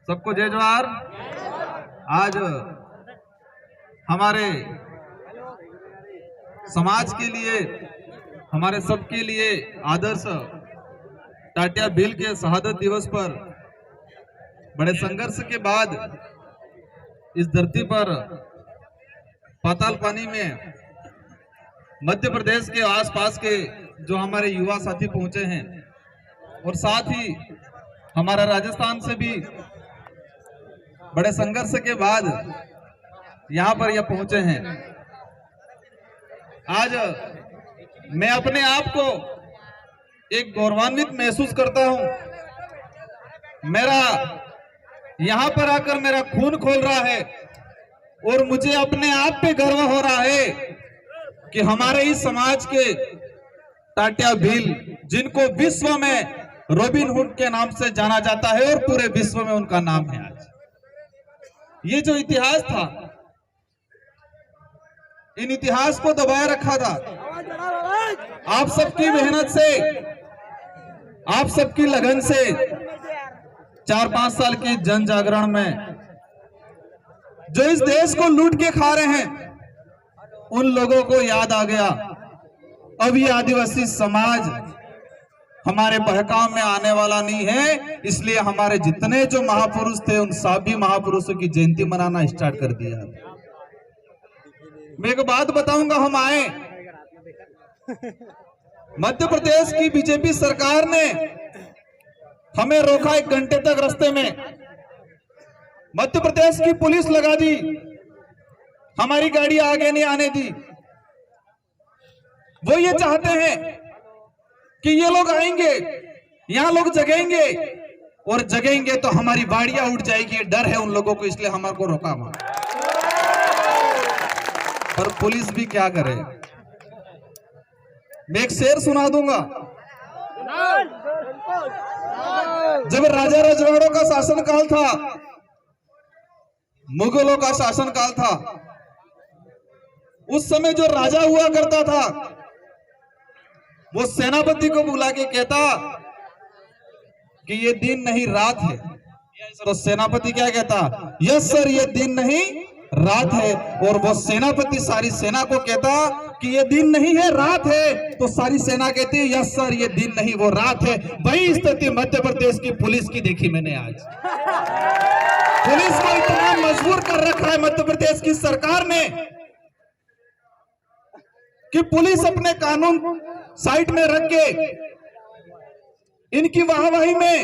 सबको जय जोहार। आज हमारे समाज के लिए, हमारे सबके लिए आदर्श टाटिया भील के शहादत दिवस पर बड़े संघर्ष के बाद इस धरती पर पाताल पानी में मध्य प्रदेश के आसपास के जो हमारे युवा साथी पहुंचे हैं और साथ ही हमारा राजस्थान से भी बड़े संघर्ष के बाद यहाँ पर यह पहुंचे हैं। आज मैं अपने आप को एक गौरवान्वित महसूस करता हूं। मेरा यहाँ पर आकर मेरा खून खोल रहा है और मुझे अपने आप पे गर्व हो रहा है कि हमारे इस समाज के टाटिया भील, जिनको विश्व में रॉबिन हुड के नाम से जाना जाता है और पूरे विश्व में उनका नाम है। आज ये जो इतिहास था, इन इतिहास को दबाए रखा था आप सबकी मेहनत से, आप सबकी लगन से। 4-5 साल के जन जागरण में जो इस देश को लूट के खा रहे हैं, उन लोगों को याद आ गया अब ये आदिवासी समाज हमारे बहकाव में आने वाला नहीं है। इसलिए हमारे जितने जो महापुरुष थे उन सभी महापुरुषों की जयंती मनाना स्टार्ट कर दिया। मैं एक बात बताऊंगा, हम आए मध्य प्रदेश की बीजेपी सरकार ने हमें रोका 1 घंटे तक रास्ते में। मध्य प्रदेश की पुलिस लगा दी, हमारी गाड़ी आगे नहीं आने दी। वो ये चाहते हैं कि ये लोग आएंगे, यहाँ लोग जगेंगे और जगेंगे तो हमारी बाड़ियां उठ जाएगी। डर है उन लोगों को, इसलिए हमारे को रोका हुआ। पर पुलिस भी क्या करे। मैं एक शेर सुना दूंगा। जब राजा रजवाड़ों का शासनकाल था, मुगलों का शासनकाल था, उस समय जो राजा हुआ करता था वो सेनापति को बुला के कहता कि ये दिन नहीं रात है। तो सेनापति क्या कहता? यस सर, ये दिन नहीं रात है। और वो सेनापति सारी सेना को कहता कि ये दिन नहीं है रात है। तो सारी सेना कहती है यस सर, ये दिन नहीं वो रात है। वही स्थिति मध्य प्रदेश की पुलिस की देखी मैंने आज। पुलिस को इतना मजबूर कर रखा है मध्य प्रदेश की सरकार ने कि पुलिस अपने कानून साइड में रख के इनकी वाहवाही में,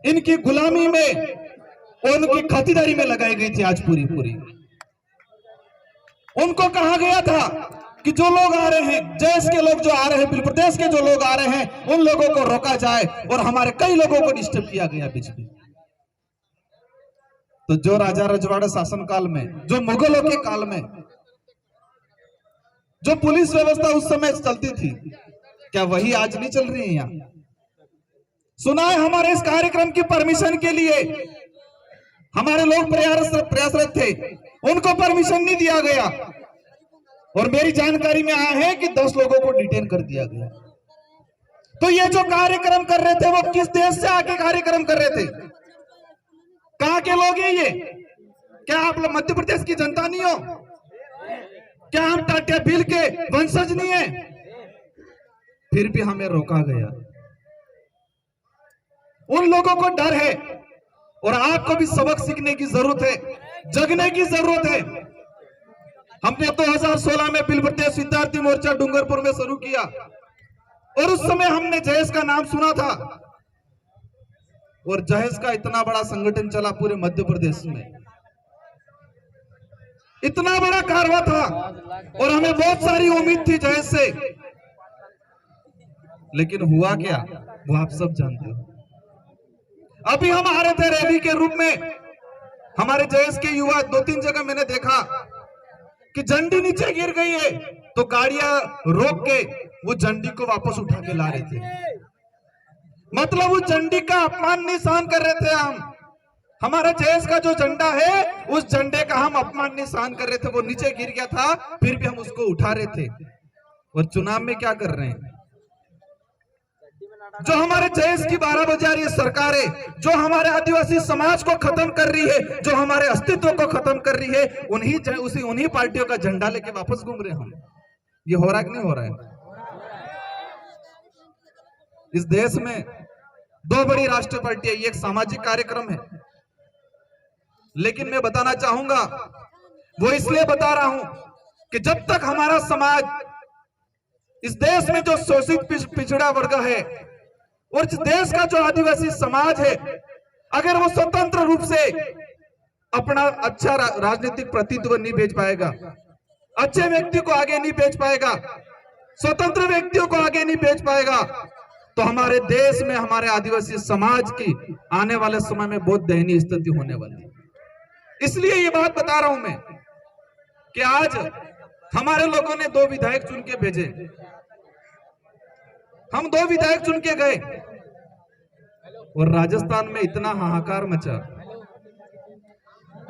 इनकी गुलामी में और उनकी खातिरदारी में लगाई गई थी। आज पूरी उनको कहा गया था कि जो लोग आ रहे हैं, जैस के लोग जो आ रहे हैं, बिल प्रदेश के जो लोग आ रहे हैं, उन लोगों को रोका जाए। और हमारे कई लोगों को डिस्टर्ब किया गया बीच में। तो जो राजा रजवाड़ा शासनकाल में, जो मुगलों के काल में जो पुलिस व्यवस्था उस समय चलती थी, क्या वही आज नहीं चल रही है? यहाँ सुना है हमारे इस कार्यक्रम की परमिशन के लिए हमारे लोग प्रयासरत थे, उनको परमिशन नहीं दिया गया। और मेरी जानकारी में आया है कि 10 लोगों को डिटेन कर दिया गया। तो ये जो कार्यक्रम कर रहे थे वो किस देश से आके कार्यक्रम कर रहे थे? कहां के लोग हैं ये? क्या आप लोग मध्य प्रदेश की जनता नहीं हो? क्या हम टाटिया भील के वंशज नहीं है? फिर भी हमें रोका गया। उन लोगों को डर है और आपको भी सबक सीखने की जरूरत है, जगने की जरूरत है। हमने 2016 में बिल प्रदेश विद्यार्थी मोर्चा डूंगरपुर में शुरू किया और उस समय हमने जहेज का नाम सुना था और जहेज का इतना बड़ा संगठन चला पूरे मध्य प्रदेश में, इतना बड़ा कारवा था और हमें बहुत सारी उम्मीद थी जहेज से। लेकिन हुआ क्या वो आप सब जानते हो। अभी हम आ रहे थे रैली के रूप में, हमारे जहेज के युवा 2-3 जगह मैंने देखा कि झंडी नीचे गिर गई है तो गाड़ियां रोक के वो झंडी को वापस उठा के ला रहे थे। मतलब उस झंडी का अपमान नहीं सहन कर रहे थे हम। हमारा जहेज का जो झंडा है उस झंडे का हम अपमान नहीं सहन कर रहे थे। वो नीचे गिर गया था फिर भी हम उसको उठा रहे थे। और चुनाव में क्या कर रहे हैं? जो हमारे देश की 12 बजा रही है सरकार है, जो हमारे आदिवासी समाज को खत्म कर रही है, जो हमारे अस्तित्व को खत्म कर रही है, उन्हीं पार्टियों का झंडा लेके वापस घूम रहे हैं हम। ये हो रहा है कि नहीं हो रहा है? इस देश में 2 बड़ी राष्ट्रीय पार्टी है, ये एक सामाजिक कार्यक्रम है। लेकिन मैं बताना चाहूंगा, वो इसलिए बता रहा हूं कि जब तक हमारा समाज, इस देश में जो शोषित पिछड़ा वर्ग है और इस देश का जो आदिवासी समाज है, अगर वो स्वतंत्र रूप से अपना अच्छा राजनीतिक प्रतिनिधित्व नहीं भेज पाएगा, अच्छे व्यक्ति को आगे नहीं भेज पाएगा, स्वतंत्र व्यक्तियों को आगे नहीं भेज पाएगा, तो हमारे देश में हमारे आदिवासी समाज की आने वाले समय में बहुत दयनीय स्थिति होने वाली है। इसलिए ये बात बता रहा हूं मैं कि आज हमारे लोगों ने 2 विधायक चुन के भेजे, हम 2 विधायक चुन के गए और राजस्थान में इतना हाहाकार मचा।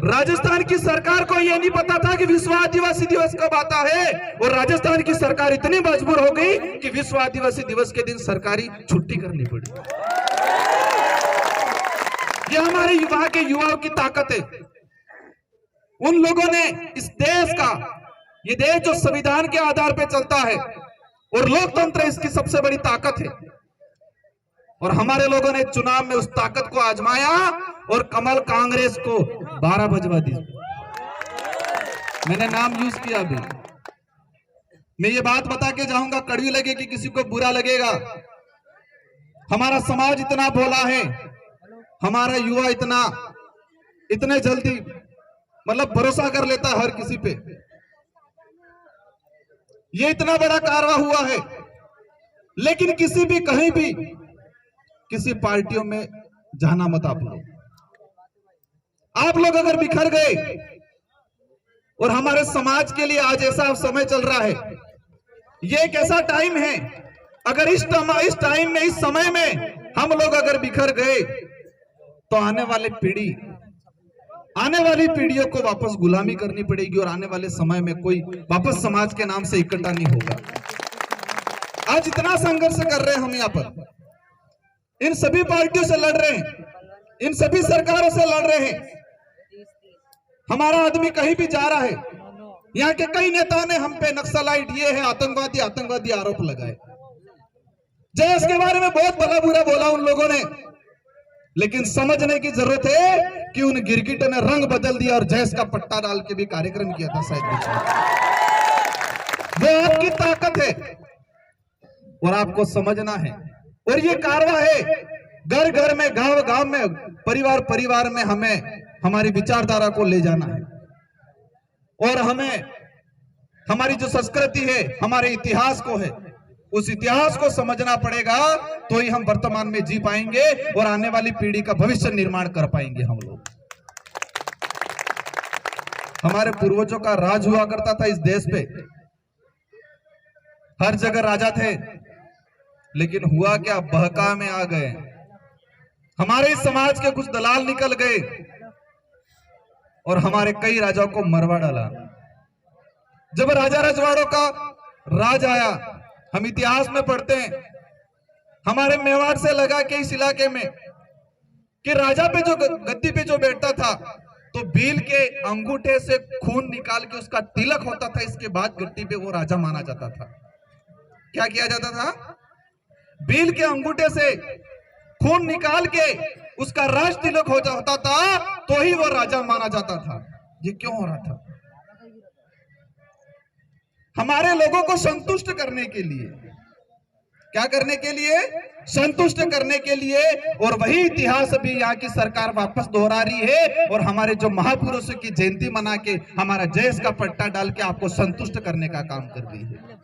राजस्थान की सरकार को यह नहीं पता था कि विश्व आदिवासी दिवस कब आता है, और राजस्थान की सरकार इतनी मजबूर हो गई कि विश्व आदिवासी दिवस के दिन सरकारी छुट्टी करनी पड़ी। यह हमारे युवा के युवाओं की ताकत है। उन लोगों ने इस देश का, ये देश जो संविधान के आधार पर चलता है और लोकतंत्र इसकी सबसे बड़ी ताकत है, और हमारे लोगों ने चुनाव में उस ताकत को आजमाया और कमल कांग्रेस को 12 बजवा दी। मैंने नाम यूज किया। अभी मैं ये बात बता के जाऊंगा, कड़वी लगेगी, किसी को बुरा लगेगा। हमारा समाज इतना भोला है, हमारा युवा इतने जल्दी भरोसा कर लेता है हर किसी पे। ये इतना बड़ा कारवा हुआ है, लेकिन किसी भी कहीं भी किसी पार्टियों में जाना मत। आप लोग अगर बिखर गए, और हमारे समाज के लिए आज ऐसा समय चल रहा है, ये एक ऐसा टाइम है, अगर इस टाइम में, इस समय में हम लोग अगर बिखर गए तो आने वाली पीढ़ियों को वापस गुलामी करनी पड़ेगी, और आने वाले समय में कोई वापस समाज के नाम से इकट्ठा नहीं होगा। आज इतना संघर्ष कर रहे हैं हम यहाँ पर, इन सभी पार्टियों से लड़ रहे हैं, इन सभी सरकारों से लड़ रहे हैं। हमारा आदमी कहीं भी जा रहा है, यहाँ के कई नेताओं ने हम पे नक्सलाइट, ये है आतंकवादी आरोप लगाए। जैस के बारे में बहुत भला बुरा बोला उन लोगों ने, लेकिन समझने की जरूरत है कि उन गिरगिटों ने रंग बदल दिया और जैस का पट्टा डाल के भी कार्यक्रम किया था शायद। वो आपकी ताकत है और आपको समझना है। और ये कारवा है, घर घर में, गांव गांव में, परिवार परिवार में हमें हमारी विचारधारा को ले जाना है, और हमें हमारी जो संस्कृति है, हमारे इतिहास को है, उस इतिहास को समझना पड़ेगा, तो ही हम वर्तमान में जी पाएंगे और आने वाली पीढ़ी का भविष्य निर्माण कर पाएंगे हम लोग। हमारे पूर्वजों का राज हुआ करता था इस देश पे, हर जगह राजा थे, लेकिन हुआ क्या, बहका में आ गए। हमारे समाज के कुछ दलाल निकल गए और हमारे कई राजाओं को मरवा डाला। जब राजा रजवाड़ों का राज आया, हम इतिहास में पढ़ते हैं, हमारे मेवाड़ से लगा के इस इलाके में कि राजा पे जो गद्दी पे जो बैठता था, तो भील के अंगूठे से खून निकाल के उसका तिलक होता था, इसके बाद गद्दी पे वो राजा माना जाता था। क्या किया जाता था? भील के अंगूठे से खून निकाल के उसका राज तिलक होता था, तो ही वो राजा माना जाता था। ये क्यों हो रहा था? हमारे लोगों को संतुष्ट करने के लिए, क्या करने के लिए? संतुष्ट करने के लिए। और वही इतिहास अभी यहाँ की सरकार वापस दोहरा रही है, और हमारे जो महापुरुषों की जयंती मना के, हमारा जयस का पट्टा डाल के आपको संतुष्ट करने का काम कर रही है।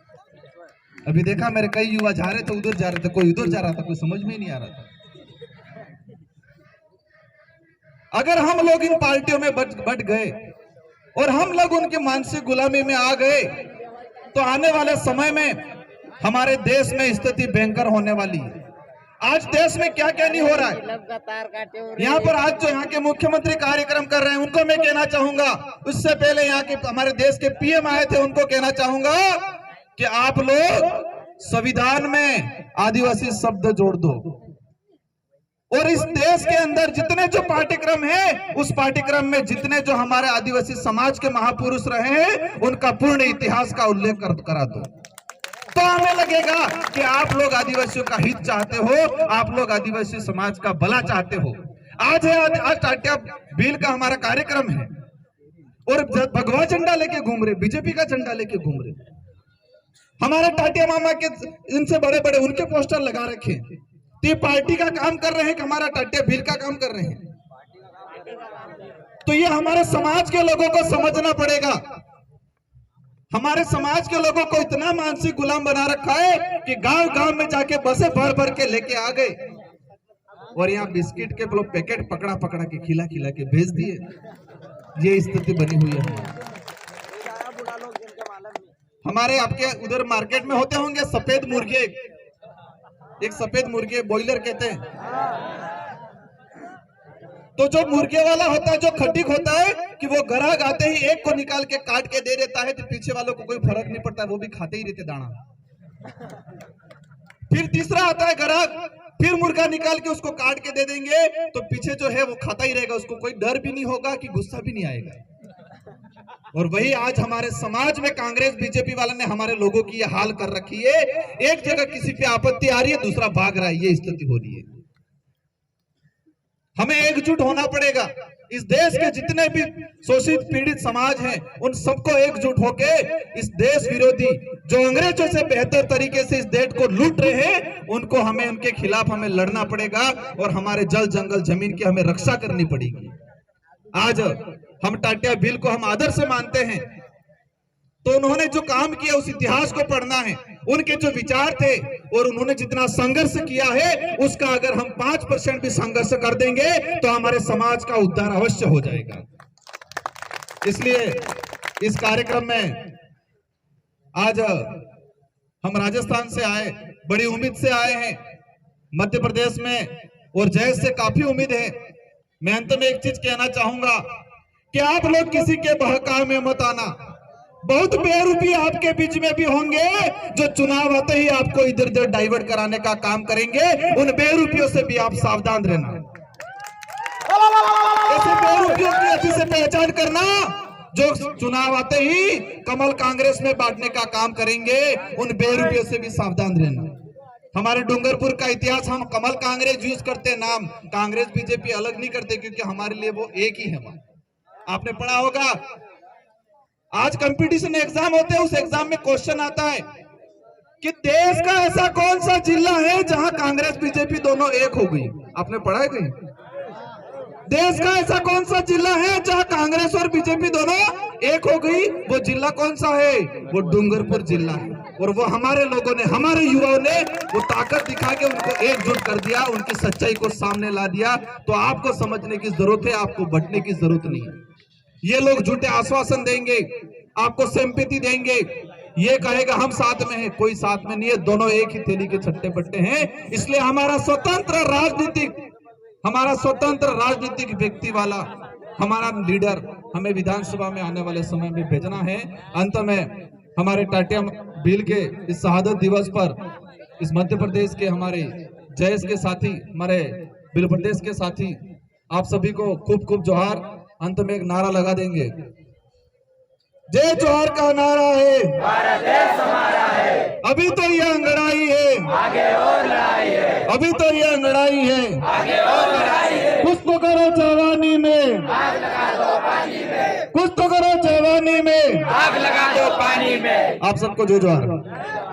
अभी देखा, मेरे कई युवा जा रहे थे, उधर जा रहे थे, कोई उधर जा रहा था, कोई समझ में नहीं आ रहा था। अगर हम लोग इन पार्टियों में बट गए और हम लोग उनकी मानसिक गुलामी में आ गए, तो आने वाले समय में हमारे देश में स्थिति भयंकर होने वाली है। आज देश में क्या क्या नहीं हो रहा है। यहाँ पर आज जो यहाँ के मुख्यमंत्री कार्यक्रम कर रहे हैं, उनको मैं कहना चाहूंगा, उससे पहले यहाँ के हमारे देश के पीएम आए थे, उनको कहना चाहूंगा कि आप लोग संविधान में आदिवासी शब्द जोड़ दो और इस देश के अंदर जितने जो पाठ्यक्रम है उस पाठ्यक्रम में जितने जो हमारे आदिवासी समाज के महापुरुष रहे हैं उनका पूर्ण इतिहास का उल्लेख करा दो। तो हमें लगेगा कि आप लोग आदिवासियों का हित चाहते हो, आप लोग आदिवासी समाज का भला चाहते हो। आज टाटिया बिल का हमारा कार्यक्रम है और भगवा झंडा लेके घूम रहे, बीजेपी का झंडा लेके घूम रहे। हमारे टाटिया मामा के इनसे बड़े बड़े उनके पोस्टर लगा रखे, तो ये पार्टी का काम कर रहे हैं कि हमारा टाटिया बिल का काम कर रहे हैं। तो ये हमारे समाज के लोगों को समझना पड़ेगा। हमारे समाज के लोगों को इतना मानसिक गुलाम बना रखा है कि गांव गांव में जाके बसें भर भर के लेके आ गए और यहाँ बिस्किट के पैकेट पकड़ा पकड़ा के खिला खिला के भेज दिए। ये स्थिति बनी हुई है। हमारे आपके उधर मार्केट में होते होंगे सफेद मुर्गे, एक सफेद मुर्गे बॉयलर कहते हैं। तो जो मुर्गे वाला होता है, जो खटीक होता है कि वो ग्राहक आते ही एक को निकाल के काट के दे देता है, तो पीछे वालों को कोई फर्क नहीं पड़ता, वो भी खाते ही रहते दाना। फिर तीसरा आता है ग्राहक, फिर मुर्गा निकाल के उसको काट के दे देंगे, तो पीछे जो है वो खाता ही रहेगा, उसको कोई डर भी नहीं होगा कि गुस्सा भी नहीं आएगा। और वही आज हमारे समाज में कांग्रेस बीजेपी वाले ने हमारे लोगों की ये हाल कर रखी है। एक जगह किसी पे आपत्ति आ रही है, दूसरा भाग रहा है, ये स्थिति हो रही है। हमें एकजुट होना पड़ेगा। इस देश के जितने भी शोषित पीड़ित समाज हैं, उन सबको एकजुट होके इस देश विरोधी जो अंग्रेजों से बेहतर तरीके से इस देश को लूट रहे हैं, उनको हमें उनके खिलाफ हमें लड़ना पड़ेगा और हमारे जल जंगल जमीन की हमें रक्षा करनी पड़ेगी। आज हम टाटिया बिल को हम आदर से मानते हैं, तो उन्होंने जो काम किया उस इतिहास को पढ़ना है, उनके जो विचार थे और उन्होंने जितना संघर्ष किया है उसका अगर हम 5% भी संघर्ष कर देंगे तो हमारे समाज का उद्धार अवश्य हो जाएगा। इसलिए इस कार्यक्रम में आज हम राजस्थान से आए, बड़ी उम्मीद से आए हैं, मध्य प्रदेश में और जय से काफी उम्मीद है। मैं अंत में एक चीज कहना चाहूंगा कि आप लोग किसी के बहकावे में मत आना। बहुत बेरूपी आपके बीच में भी होंगे जो चुनाव आते ही आपको इधर उधर डाइवर्ट कराने का काम करेंगे। उन बेरूपियों से भी आप सावधान रहना। ऐसे बेरूपियों की अति से पहचान करना जो चुनाव आते ही कमल कांग्रेस में बांटने का काम करेंगे। उन बेरूपियों से भी सावधान रहना। हमारे डूंगरपुर का इतिहास, हम कमल कांग्रेस यूज करते, नाम कांग्रेस बीजेपी अलग नहीं करते, क्योंकि हमारे लिए वो एक ही है। आपने पढ़ा होगा, आज कंपटीशन एग्जाम होते हैं, उस एग्जाम में क्वेश्चन आता है कि देश का ऐसा कौन सा जिला है जहां कांग्रेस बीजेपी दोनों एक हो गई। आपने पढ़ा है कहीं? देश का ऐसा कौन सा जिला है जहां कांग्रेस और बीजेपी दोनों एक हो गई? वो जिला कौन सा है? वो डूंगरपुर जिला है। और वो हमारे लोगों ने, हमारे युवाओं ने वो ताकत दिखा के उनको एकजुट कर दिया, उनकी सच्चाई को सामने ला दिया। तो आपको समझने की जरूरत है, आपको बंटने की जरूरत नहीं है। ये लोग झूठे आश्वासन देंगे, आपको सिंपैथी देंगे, ये कहेगा हम साथ में हैं, कोई साथ में नहीं है, दोनों एक ही थैली के छट्टे पट्टे हैं। इसलिए हमारा स्वतंत्र राजनीतिक व्यक्ति वाला हमारा लीडर हमें विधानसभा में आने वाले समय में भेजना है। अंत में हमारे टाटिया बिल के इस शहादत दिवस पर इस मध्य प्रदेश के हमारे जयस के साथी, हमारे बिल प्रदेश के साथी, आप सभी को खूब खूब जोहार। अंत में एक नारा लगा देंगे, जय जोहार का नारा है, भारत देश हमारा है। अभी तो ये अंगड़ाई है, आगे और लड़ाई है। अभी तो ये अंगड़ाई है, आगे और लड़ाई है। कुछ तो करो जवानी में, आग लगा दो पानी में। कुछ तो करो जवानी में, आग लगा दो पानी में। आप सबको जो जोहार।